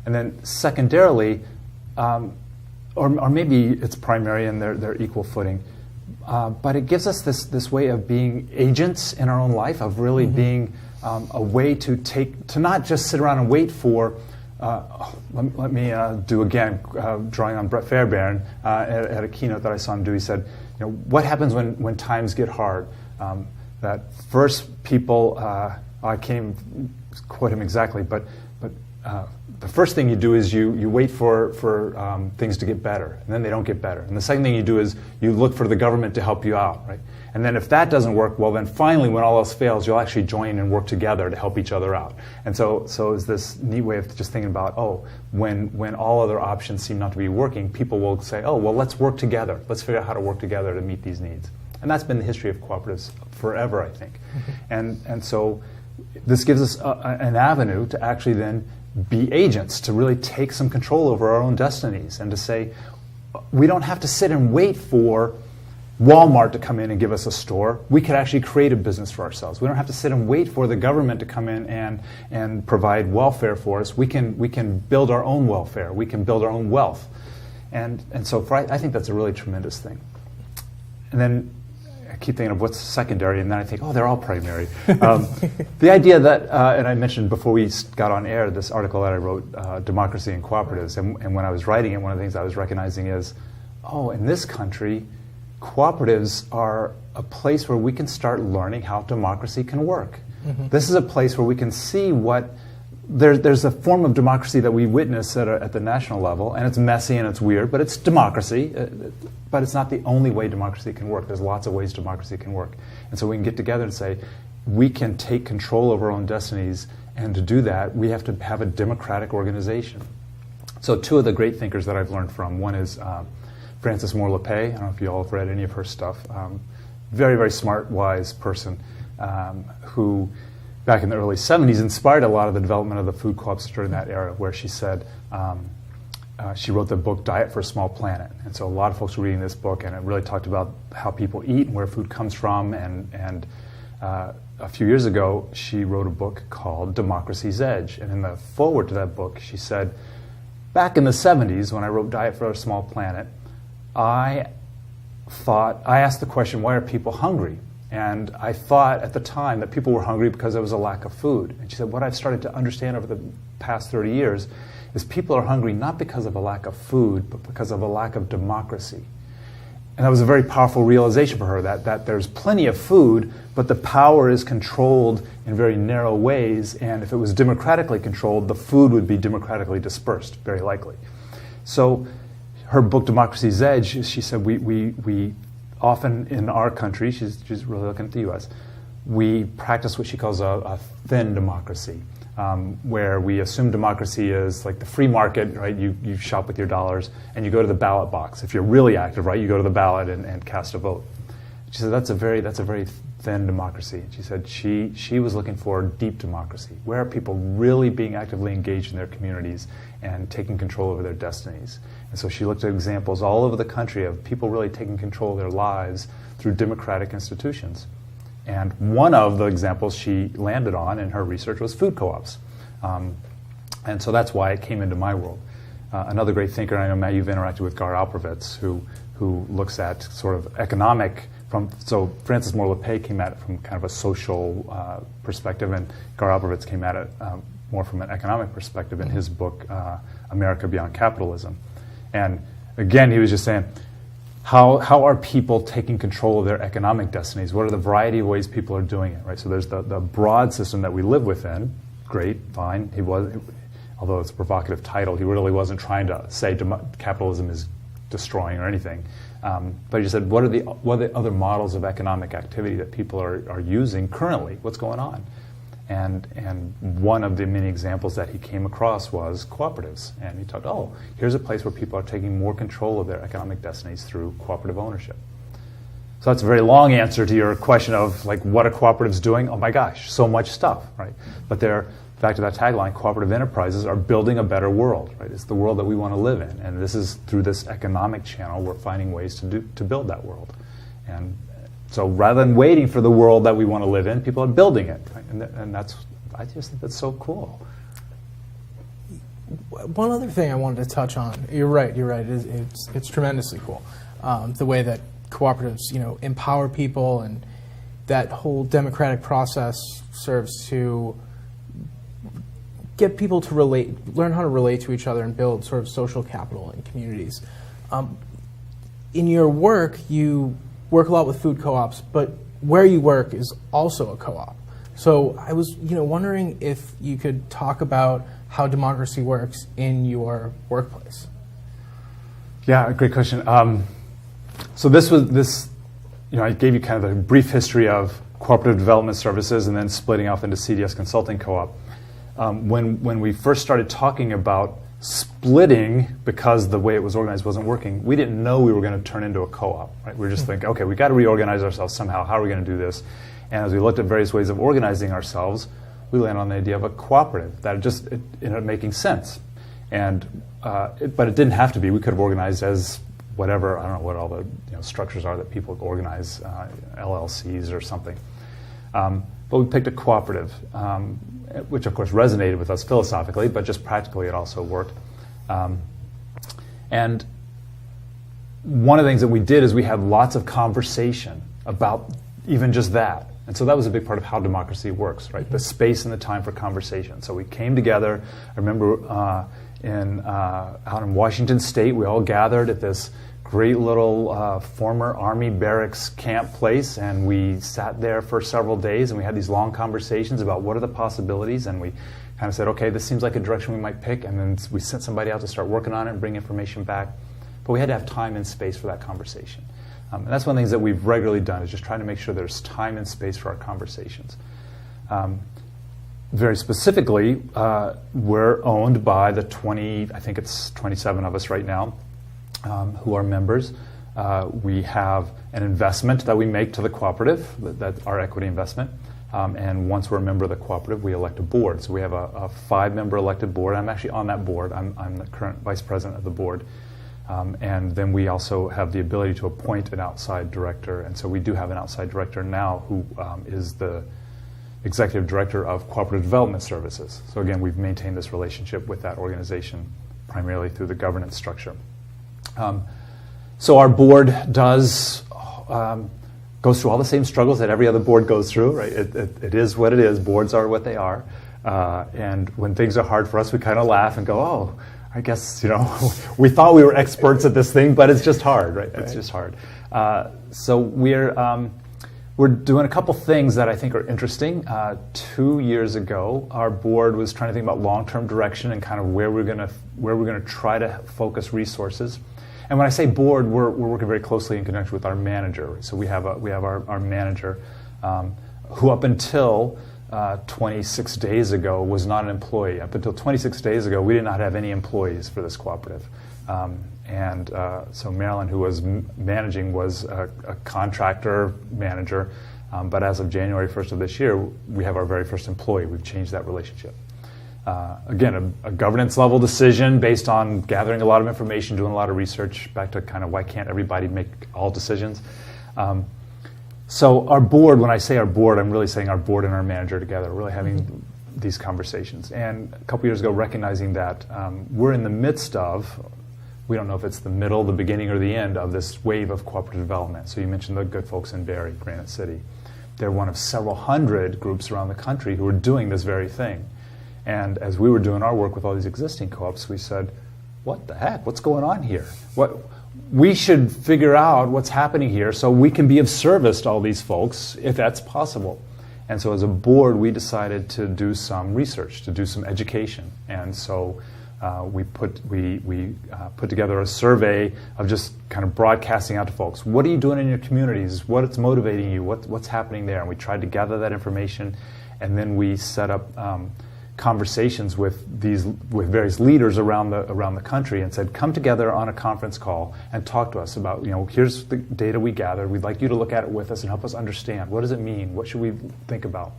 And then secondarily, or maybe it's primary and they're equal footing, but it gives us this way of being agents in our own life, of really being a way to not just sit around and wait for, let me do again, drawing on Brett Fairbairn at a keynote that I saw him do. He said, what happens when times get hard? That first people, I can't even quote him exactly, but the first thing you do is you wait for things to get better, and then they don't get better. And the second thing you do is you look for the government to help you out, right? And then if that doesn't work, well, then finally, when all else fails, you'll actually join and work together to help each other out. And so is this neat way of just thinking about, when all other options seem not to be working, people will say, well, let's work together. Let's figure out how to work together to meet these needs. And that's been the history of cooperatives forever, I think. And so this gives us an avenue to actually then be agents, to really take some control over our own destinies and to say, we don't have to sit and wait for Walmart to come in and give us a store. We could actually create a business for ourselves. We don't have to sit and wait for the government to come in and provide welfare for us. We can build our own welfare. We can build our own wealth. And so I think that's a really tremendous thing. And then I keep thinking of what's secondary, and then I think, they're all primary. The idea that, and I mentioned before we got on air, this article that I wrote, Democracy and Cooperatives, and when I was writing it, one of the things I was recognizing is, in this country, cooperatives are a place where we can start learning how democracy can work. This is a place where we can see there's a form of democracy that we witness at the national level, and it's messy and it's weird, but it's democracy. But it's not the only way democracy can work. There's lots of ways democracy can work. And so we can get together and say, we can take control over our own destinies, and to do that, we have to have a democratic organization. So two of the great thinkers that I've learned from, one is Frances Moore Lappé. I don't know if you all have read any of her stuff. Very, very smart, wise person who, back in the early 70s, inspired a lot of the development of the food co-ops during that era, where she said, she wrote the book Diet for a Small Planet. And so a lot of folks were reading this book, and it really talked about how people eat and where food comes from. And a few years ago, she wrote a book called Democracy's Edge. And in the foreword to that book, she said, back in the 70s, when I wrote Diet for a Small Planet, I asked the question, why are people hungry? And I thought at the time that people were hungry because there was a lack of food. And she said, what I've started to understand over the past 30 years is people are hungry not because of a lack of food, but because of a lack of democracy. And that was a very powerful realization for her, that there's plenty of food, but the power is controlled in very narrow ways, and if it was democratically controlled, the food would be democratically dispersed, very likely. So her book, Democracy's Edge, she said, we often in our country, she's really looking at the U.S., we practice what she calls a thin democracy, where we assume democracy is like the free market, right? You shop with your dollars and you go to the ballot box. If you're really active, right, you go to the ballot and cast a vote. She said that's a very thin democracy. She said she was looking for deep democracy. Where are people really being actively engaged in their communities and taking control over their destinies? And so she looked at examples all over the country of people really taking control of their lives through democratic institutions. And one of the examples she landed on in her research was food co-ops. And so that's why it came into my world. Another great thinker, I know, Matt, you've interacted with Gar Alperovitz, who looks at sort of economic, so Francis Moore LePay came at it from kind of a social perspective, and Gar Alperovitz came at it more from an economic perspective in his book, America Beyond Capitalism. And again, he was just saying, how are people taking control of their economic destinies? What are the variety of ways people are doing it, right? So there's the broad system that we live within. Great, fine. He was, although it's a provocative title, he really wasn't trying to say capitalism is destroying or anything. But he just said, what are the other models of economic activity that people are using currently? What's going on? And one of the many examples that he came across was cooperatives. And he thought, oh, here's a place where people are taking more control of their economic destinies through cooperative ownership. So that's a very long answer to your question of, like, what are cooperatives doing? Oh my gosh, so much stuff, right? But back to that tagline, cooperative enterprises are building a better world, right? It's the world that we want to live in. And this is through this economic channel, we're finding ways to build that world. And so rather than waiting for the world that we want to live in, people are building it. Right? And I just think that's so cool. One other thing I wanted to touch on, you're right, it's tremendously cool. The way that cooperatives, empower people, and that whole democratic process serves to get people to learn how to relate to each other and build sort of social capital in communities. In your work, you work a lot with food co-ops, but where you work is also a co-op. So I was, wondering if you could talk about how democracy works in your workplace. Yeah, great question. So I gave you kind of a brief history of cooperative development services and then splitting off into CDS Consulting CoOp. When we first started talking about splitting because the way it was organized wasn't working, we didn't know we were going to turn into a co-op. Right? We were just thinking, okay, we got to reorganize ourselves somehow. How are we going to do this? And as we looked at various ways of organizing ourselves, we landed on the idea of a cooperative. That it ended up making sense. And but it didn't have to be. We could have organized as whatever. I don't know what all the structures are that people organize, LLCs or something. But we picked a cooperative, which of course resonated with us philosophically, but just practically it also worked. And one of the things that we did is we had lots of conversation about even just that. And so that was a big part of how democracy works, right? The space and the time for conversation. So we came together. I remember out in Washington State, we all gathered at this great little former Army barracks camp place, and we sat there for several days, and we had these long conversations about what are the possibilities, and we kind of said, okay, this seems like a direction we might pick, and then we sent somebody out to start working on it and bring information back. But we had to have time and space for that conversation. And that's one of the things that we've regularly done, is just trying to make sure there's time and space for our conversations. Very specifically, we're owned by the 27 of us right now, who are members. We have an investment that we make to the cooperative, that's our equity investment. And once we're a member of the cooperative, we elect a board. So we have a 5-member elected board. I'm actually on that board. I'm the current vice president of the board. And then we also have the ability to appoint an outside director. And so we do have an outside director now who is the executive director of Cooperative Development Services. So again, we've maintained this relationship with that organization primarily through the governance structure. So our board does goes through all the same struggles that every other board goes through, right? It is what it is. Boards are what they are. And when things are hard for us, we kind of laugh and go, oh, I guess, we thought we were experts at this thing, but it's just hard, right? It's just hard. So we're doing a couple things that I think are interesting. 2 years ago, our board was trying to think about long-term direction and kind of where we're going to try to focus resources. And when I say board, we're working very closely in conjunction with our manager. So we have our manager, who up until 26 days ago was not an employee. Up until 26 days ago, we did not have any employees for this cooperative. So Marilyn, who was managing, was a contractor manager. But as of January 1st of this year, we have our very first employee. We've changed that relationship. Again, a governance level decision based on gathering a lot of information, doing a lot of research, back to kind of why can't everybody make all decisions. So our board, when I say our board, I'm really saying our board and our manager together, really having these conversations. And a couple years ago, recognizing that we're in the midst of, we don't know if it's the middle, the beginning, or the end of this wave of cooperative development. So you mentioned the good folks in Barrie, Granite City. They're one of several hundred groups around the country who are doing this very thing. And as we were doing our work with all these existing co-ops, we said, what the heck? What's going on here? We should figure out what's happening here so we can be of service to all these folks, if that's possible. And so as a board, we decided to do some research, to do some education. And so we put together a survey of just kind of broadcasting out to folks. What are you doing in your communities? What's motivating you? What's happening there? And we tried to gather that information, and then we set up conversations with various leaders around the country and said, come together on a conference call and talk to us about, here's the data we gathered. We'd like you to look at it with us and help us understand. What does it mean? What should we think about?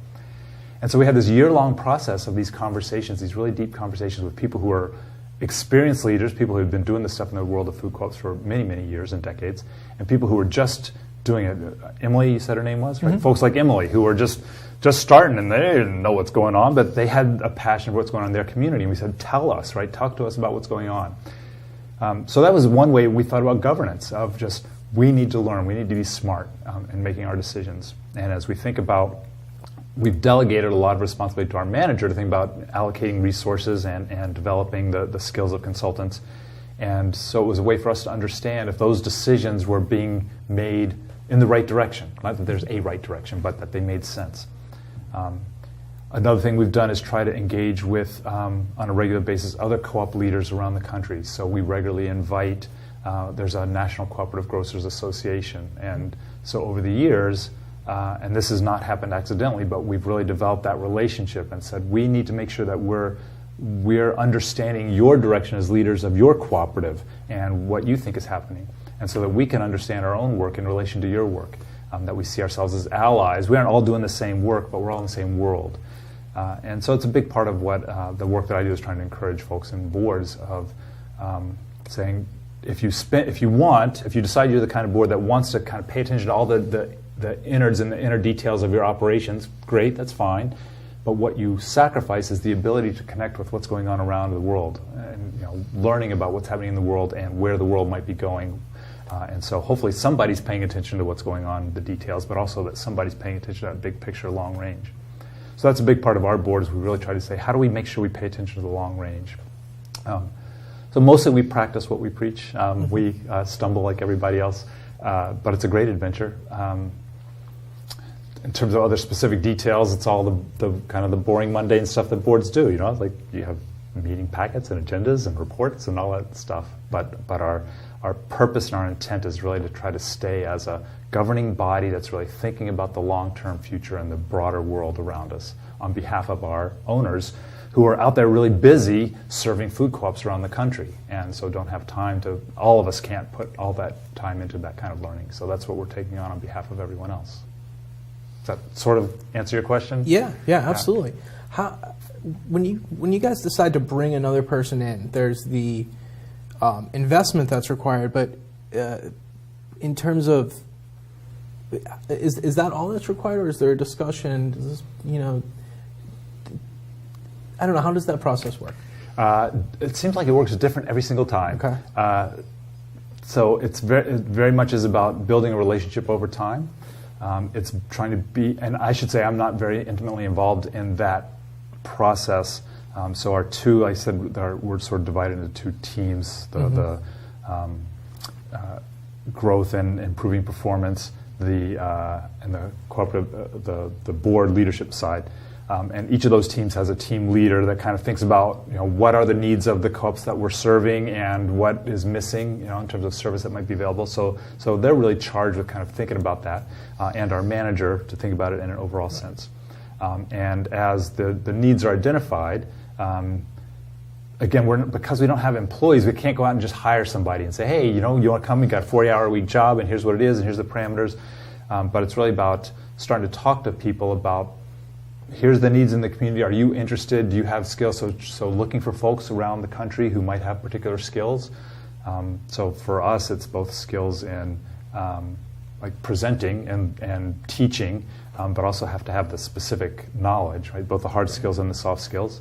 And so we had this year-long process of these conversations, these really deep conversations with people who are experienced leaders, people who have been doing this stuff in the world of food co-ops for many, many years and decades, and people who are just doing it. Emily, you said her name was, right? Mm-hmm. Folks like Emily, who are just starting, and they didn't know what's going on, but they had a passion for what's going on in their community. And we said, tell us, right? Talk to us about what's going on. So that was one way we thought about governance, of just, we need to learn, we need to be smart in making our decisions. And as we think about, we've delegated a lot of responsibility to our manager to think about allocating resources and developing the skills of consultants. And so it was a way for us to understand if those decisions were being made in the right direction. Not that there's a right direction, but that they made sense. Another thing we've done is try to engage with, on a regular basis, other co-op leaders around the country. So we regularly invite, there's a National Cooperative Grocers Association. And so over the years, and this has not happened accidentally, but we've really developed that relationship and said, we need to make sure that we're understanding your direction as leaders of your cooperative and what you think is happening. And so that we can understand our own work in relation to your work. That we see ourselves as allies. We aren't all doing the same work, but we're all in the same world. And so it's a big part of what the work that I do is trying to encourage folks in boards of saying, if you decide you're the kind of board that wants to kind of pay attention to all the innards and the inner details of your operations, great, that's fine. But what you sacrifice is the ability to connect with what's going on around the world, and learning about what's happening in the world and where the world might be going. And so hopefully somebody's paying attention to what's going on, the details, but also that somebody's paying attention to that big picture, long range. So that's a big part of our board, is we really try to say, how do we make sure we pay attention to the long range? So mostly we practice what we preach. We stumble like everybody else, but it's a great adventure. In terms of other specific details, it's all the kind of the boring, mundane stuff that boards do. Like you have meeting packets and agendas and reports and all that stuff. But our purpose and our intent is really to try to stay as a governing body that's really thinking about the long-term future and the broader world around us on behalf of our owners who are out there really busy serving food co-ops around the country, and so don't have time to, all of us can't put all that time into that kind of learning. So that's what we're taking on behalf of everyone else. Does that sort of answer your question? Yeah, absolutely. How, when you guys decide to bring another person in, there's the investment that's required, but in terms of, is that all that's required, or is there a discussion? Does this, I don't know. How does that process work? It seems like it works different every single time. Okay. So it very much is about building a relationship over time. It's trying to be, and I should say I'm not very intimately involved in that process. So our two, I said, we're sort of divided into two teams, the growth and improving performance, and the cooperative, the board leadership side. And each of those teams has a team leader that kind of thinks about, what are the needs of the co-ops that we're serving and what is missing, in terms of service that might be available. So they're really charged with kind of thinking about that, and our manager to think about it in an overall sense. And as the needs are identified, again, because we don't have employees, we can't go out and just hire somebody and say, hey, you want to come, you got a 40-hour-a-week job, and here's what it is, and here's the parameters. But it's really about starting to talk to people about, here's the needs in the community. Are you interested? Do you have skills? So looking for folks around the country who might have particular skills. So for us, it's both skills in like presenting and teaching, but also have to have the specific knowledge, right? Both the hard skills and the soft skills.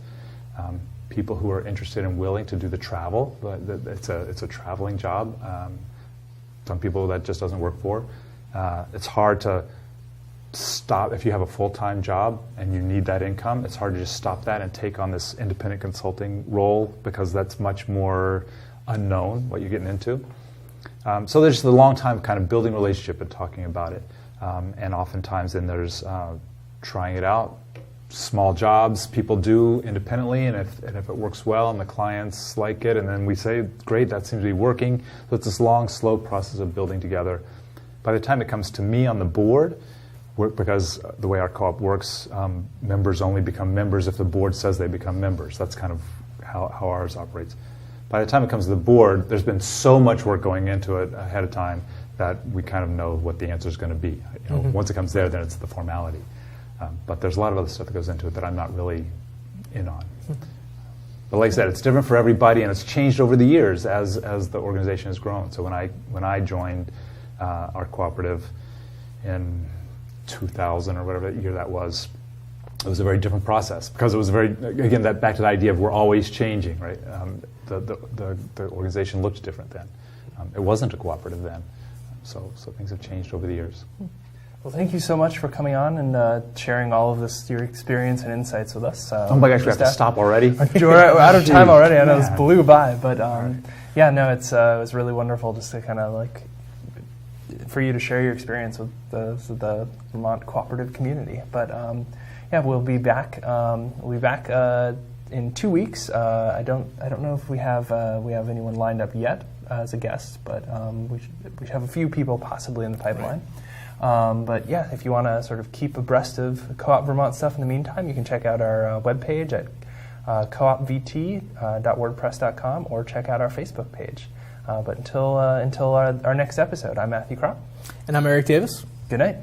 People who are interested and willing to do the travel. It's a traveling job. Some people that just doesn't work for. It's hard to stop if you have a full-time job and you need that income. It's hard to just stop that and take on this independent consulting role because that's much more unknown what you're getting into. So there's the long time kind of building relationship and talking about it, and oftentimes then there's trying it out. Small jobs people do independently, and if it works well and the clients like it, and then we say, great, that seems to be working. So it's this long, slow process of building together. By the time it comes to me on the board, because the way our co-op works, members only become members if the board says they become members. That's kind of how ours operates. By the time it comes to the board, there's been so much work going into it ahead of time that we kind of know what the answer is going to be. Once it comes there, then it's the formality. But there's a lot of other stuff that goes into it that I'm not really in on. But like I said, it's different for everybody, and it's changed over the years as the organization has grown. So when I joined our cooperative in 2000 or whatever year that was, it was a very different process because it was again, that back to the idea of we're always changing, right? The organization looked different then. It wasn't a cooperative then. So things have changed over the years. Well, thank you so much for coming on and sharing all of this, your experience and insights with us. Oh my gosh, we have to stop already? We're out of time already. I know this blew by, but yeah, no, it was really wonderful just to kind of like for you to share your experience with the Vermont cooperative community. But yeah, we'll be back. We'll be back in 2 weeks. I don't know if we have anyone lined up yet as a guest, but we should have a few people possibly in the pipeline. But yeah, if you want to sort of keep abreast of Co-op Vermont stuff in the meantime, you can check out our webpage at coopvt.wordpress.com or check out our Facebook page. But until our next episode, I'm Matthew Cropp. And I'm Eric Davis. Good night.